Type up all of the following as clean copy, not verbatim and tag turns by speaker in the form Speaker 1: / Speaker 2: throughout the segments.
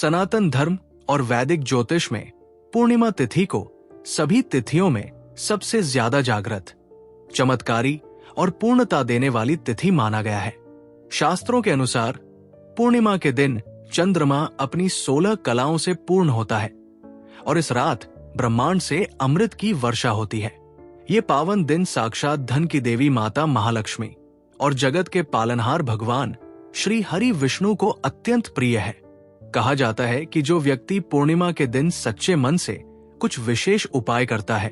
Speaker 1: सनातन धर्म और वैदिक ज्योतिष में पूर्णिमा तिथि को सभी तिथियों में सबसे ज्यादा जागृत, चमत्कारी और पूर्णता देने वाली तिथि माना गया है। शास्त्रों के अनुसार पूर्णिमा के दिन चंद्रमा अपनी 16 कलाओं से पूर्ण होता है और इस रात ब्रह्मांड से अमृत की वर्षा होती है। ये पावन दिन साक्षात धन की देवी माता महालक्ष्मी और जगत के पालनहार भगवान श्री हरि विष्णु को अत्यंत प्रिय है। कहा जाता है कि जो व्यक्ति पूर्णिमा के दिन सच्चे मन से कुछ विशेष उपाय करता है,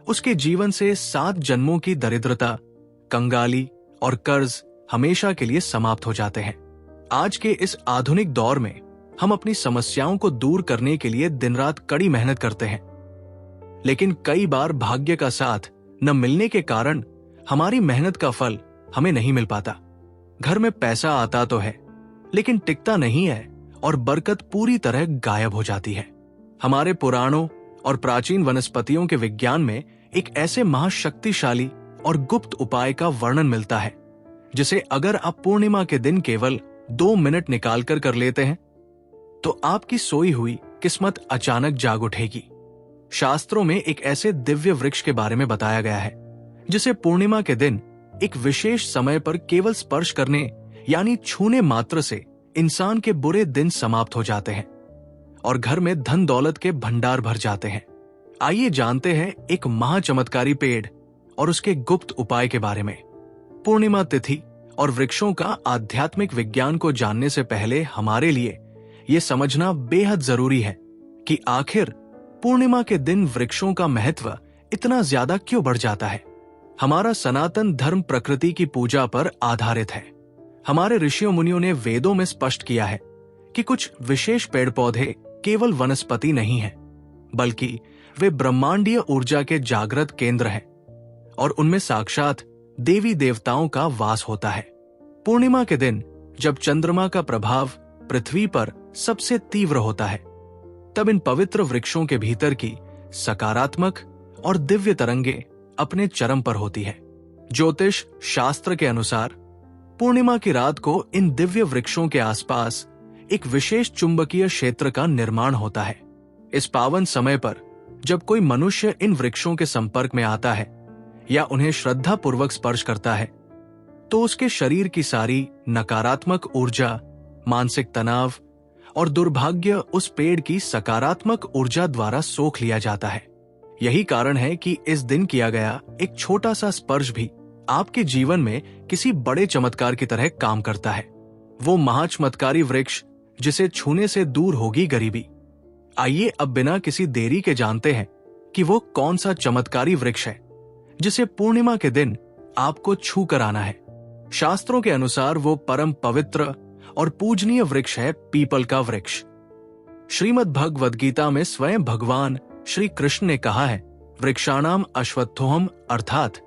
Speaker 1: उसके जीवन से 7 जन्मों की दरिद्रता, कंगाली और कर्ज हमेशा के लिए समाप्त हो जाते हैं। आज के इस आधुनिक दौर में हम अपनी समस्याओं को दूर करने के लिए दिन रात कड़ी मेहनत करते हैं, लेकिन कई बार भाग्य का साथ न मिलने के कारण हमारी मेहनत का फल हमें नहीं मिल पाता। घर में पैसा आता तो है, लेकिन टिकता नहीं है और बरकत पूरी तरह गायब हो जाती है। हमारे पुराणों और प्राचीन वनस्पतियों के विज्ञान में एक ऐसे महाशक्तिशाली और गुप्त उपाय का वर्णन मिलता है, जिसे अगर आप पूर्णिमा के दिन केवल 2 मिनट निकालकर कर लेते हैं, तो आपकी सोई हुई किस्मत अचानक जाग उठेगी। शास्त्रों में एक ऐसे दिव्य वृक्ष के बारे में बताया गया है, जिसे पूर्णिमा के दिन एक विशेष समय पर केवल स्पर्श करने यानी छूने मात्र से इंसान के बुरे दिन समाप्त हो जाते हैं और घर में धन दौलत के भंडार भर जाते हैं। आइए जानते हैं एक महाचमत्कारी पेड़ और उसके गुप्त उपाय के बारे में। पूर्णिमा तिथि और वृक्षों का आध्यात्मिक विज्ञान को जानने से पहले हमारे लिए यह समझना बेहद जरूरी है कि आखिर पूर्णिमा के दिन वृक्षों का महत्व इतना ज्यादा क्यों बढ़ जाता है। हमारा सनातन धर्म प्रकृति की पूजा पर आधारित है। हमारे ऋषियों मुनियों ने वेदों में स्पष्ट किया है कि कुछ विशेष पेड़ पौधे केवल वनस्पति नहीं हैं, बल्कि वे ब्रह्मांडीय ऊर्जा के जागृत केंद्र हैं और उनमें साक्षात देवी देवताओं का वास होता है। पूर्णिमा के दिन जब चंद्रमा का प्रभाव पृथ्वी पर सबसे तीव्र होता है, तब इन पवित्र वृक्षों के भीतर की सकारात्मक और दिव्य तरंगे अपने चरम पर होती है। ज्योतिष शास्त्र के अनुसार पूर्णिमा की रात को इन दिव्य वृक्षों के आसपास एक विशेष चुंबकीय क्षेत्र का निर्माण होता है। इस पावन समय पर जब कोई मनुष्य इन वृक्षों के संपर्क में आता है या उन्हें श्रद्धा पूर्वक स्पर्श करता है, तो उसके शरीर की सारी नकारात्मक ऊर्जा, मानसिक तनाव और दुर्भाग्य उस पेड़ की सकारात्मक ऊर्जा द्वारा सोख लिया जाता है। यही कारण है कि इस दिन किया गया एक छोटा सा स्पर्श भी आपके जीवन में किसी बड़े चमत्कार की तरह काम करता है। वो महाचमत्कारी वृक्ष जिसे छूने से दूर होगी गरीबी। आइए अब बिना किसी देरी के जानते हैं कि वो कौन सा चमत्कारी वृक्ष है जिसे पूर्णिमा के दिन आपको छू कर आना है। शास्त्रों के अनुसार वो परम पवित्र और पूजनीय वृक्ष है पीपल का वृक्ष। श्रीमद् भगवद गीता में स्वयं भगवान श्री कृष्ण ने कहा है, वृक्षाणाम अश्वत्थोहम, अर्थात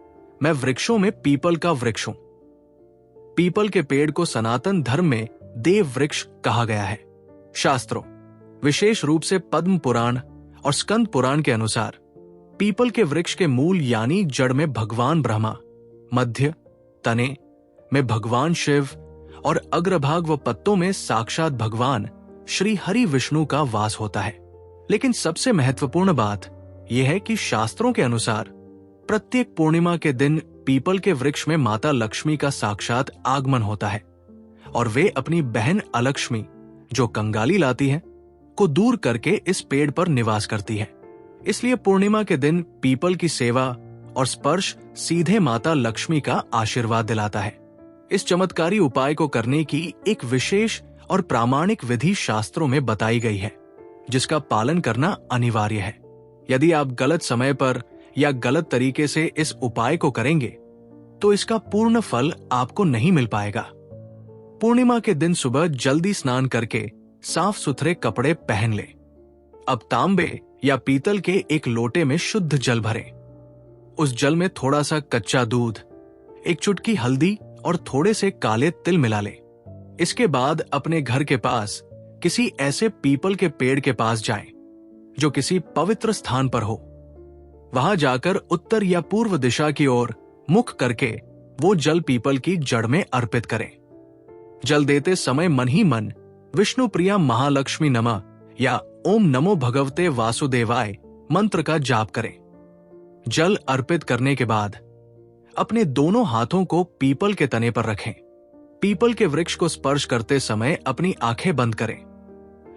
Speaker 1: मैं वृक्षों में पीपल का वृक्ष हूं। पीपल के पेड़ को सनातन धर्म में देव वृक्ष कहा गया है। शास्त्रों, विशेष रूप से पद्म पुराण और स्कंद पुराण के अनुसार पीपल के वृक्ष के मूल यानी जड़ में भगवान ब्रह्मा, मध्य तने में भगवान शिव और अग्रभाग व पत्तों में साक्षात भगवान श्री हरि विष्णु का वास होता है। लेकिन सबसे महत्वपूर्ण बात यह है कि शास्त्रों के अनुसार प्रत्येक पूर्णिमा के दिन पीपल के वृक्ष में माता लक्ष्मी का साक्षात आगमन होता है और वे अपनी बहन अलक्ष्मी, जो कंगाली लाती है, को दूर करके इस पेड़ पर निवास करती है। इसलिए पूर्णिमा के दिन पीपल की सेवा और स्पर्श सीधे माता लक्ष्मी का आशीर्वाद दिलाता है। इस चमत्कारी उपाय को करने की एक विशेष और प्रामाणिक विधि शास्त्रों में बताई गई है, जिसका पालन करना अनिवार्य है। यदि आप गलत समय पर या गलत तरीके से इस उपाय को करेंगे, तो इसका पूर्ण फल आपको नहीं मिल पाएगा। पूर्णिमा के दिन सुबह जल्दी स्नान करके साफ सुथरे कपड़े पहन लें। अब तांबे या पीतल के एक लोटे में शुद्ध जल भरें। उस जल में थोड़ा सा कच्चा दूध, एक चुटकी हल्दी और थोड़े से काले तिल मिला लें। इसके बाद अपने घर के पास किसी ऐसे पीपल के पेड़ के पास जाएं, जो किसी पवित्र स्थान पर हो। वहां जाकर उत्तर या पूर्व दिशा की ओर मुख करके वो जल पीपल की जड़ में अर्पित करें। जल देते समय मन ही मन विष्णु प्रिया महालक्ष्मी नमः या ओम नमो भगवते वासुदेवाय मंत्र का जाप करें। जल अर्पित करने के बाद अपने दोनों हाथों को पीपल के तने पर रखें। पीपल के वृक्ष को स्पर्श करते समय अपनी आंखें बंद करें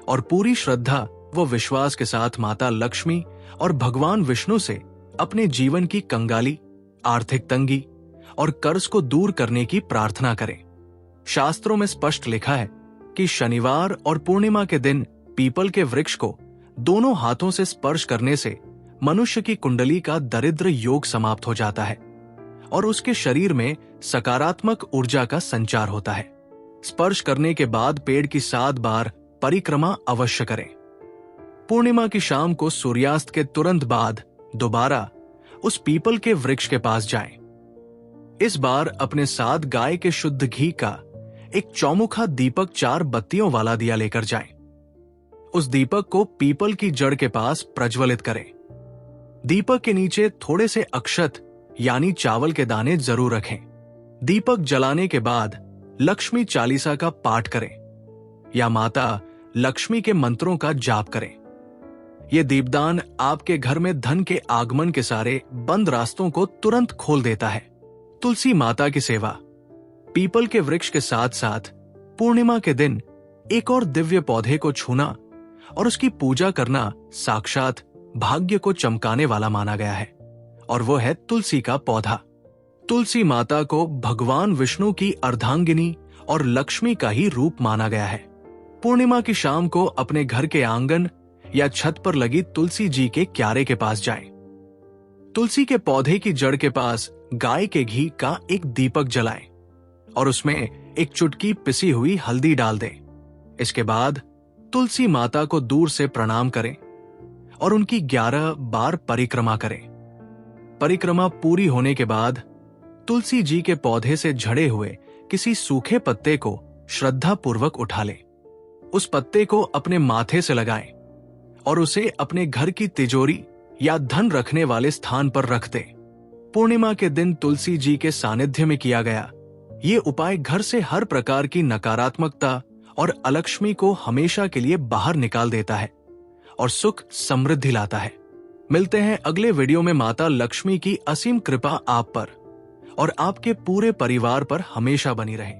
Speaker 1: और पूरी श्रद्धा व विश्वास के साथ माता लक्ष्मी और भगवान विष्णु से अपने जीवन की कंगाली, आर्थिक तंगी और कर्ज को दूर करने की प्रार्थना करें। शास्त्रों में स्पष्ट लिखा है कि शनिवार और पूर्णिमा के दिन पीपल के वृक्ष को दोनों हाथों से स्पर्श करने से मनुष्य की कुंडली का दरिद्र योग समाप्त हो जाता है और उसके शरीर में सकारात्मक ऊर्जा का संचार होता है। स्पर्श करने के बाद पेड़ की 7 बार परिक्रमा अवश्य करें। पूर्णिमा की शाम को सूर्यास्त के तुरंत बाद दोबारा उस पीपल के वृक्ष के पास जाएं। इस बार अपने साथ गाय के शुद्ध घी का एक चौमुखा दीपक 4 बत्तियों वाला दिया लेकर जाएं। उस दीपक को पीपल की जड़ के पास प्रज्वलित करें। दीपक के नीचे थोड़े से अक्षत यानी चावल के दाने जरूर रखें। दीपक जलाने के बाद लक्ष्मी चालीसा का पाठ करें या माता लक्ष्मी के मंत्रों का जाप करें। यह दीपदान आपके घर में धन के आगमन के सारे बंद रास्तों को तुरंत खोल देता है। तुलसी माता की सेवा। पीपल के वृक्ष के साथ साथ पूर्णिमा के दिन एक और दिव्य पौधे को छूना और उसकी पूजा करना साक्षात भाग्य को चमकाने वाला माना गया है और वो है तुलसी का पौधा। तुलसी माता को भगवान विष्णु की अर्धांगिनी और लक्ष्मी का ही रूप माना गया है। पूर्णिमा की शाम को अपने घर के आंगन या छत पर लगी तुलसी जी के क्यारे के पास जाएं। तुलसी के पौधे की जड़ के पास गाय के घी का एक दीपक जलाएं और उसमें एक चुटकी पिसी हुई हल्दी डाल दें। इसके बाद तुलसी माता को दूर से प्रणाम करें और उनकी 11 बार परिक्रमा करें। परिक्रमा पूरी होने के बाद तुलसी जी के पौधे से झड़े हुए किसी सूखे पत्ते को श्रद्धा पूर्वक उठा लें। उस पत्ते को अपने माथे से लगाएं और उसे अपने घर की तिजोरी या धन रखने वाले स्थान पर रख दें। पूर्णिमा के दिन तुलसी जी के सानिध्य में किया गया ये उपाय घर से हर प्रकार की नकारात्मकता और अलक्ष्मी को हमेशा के लिए बाहर निकाल देता है और सुख समृद्धि लाता है। मिलते हैं अगले वीडियो में। माता लक्ष्मी की असीम कृपा आप पर और आपके पूरे परिवार पर हमेशा बनी रहे।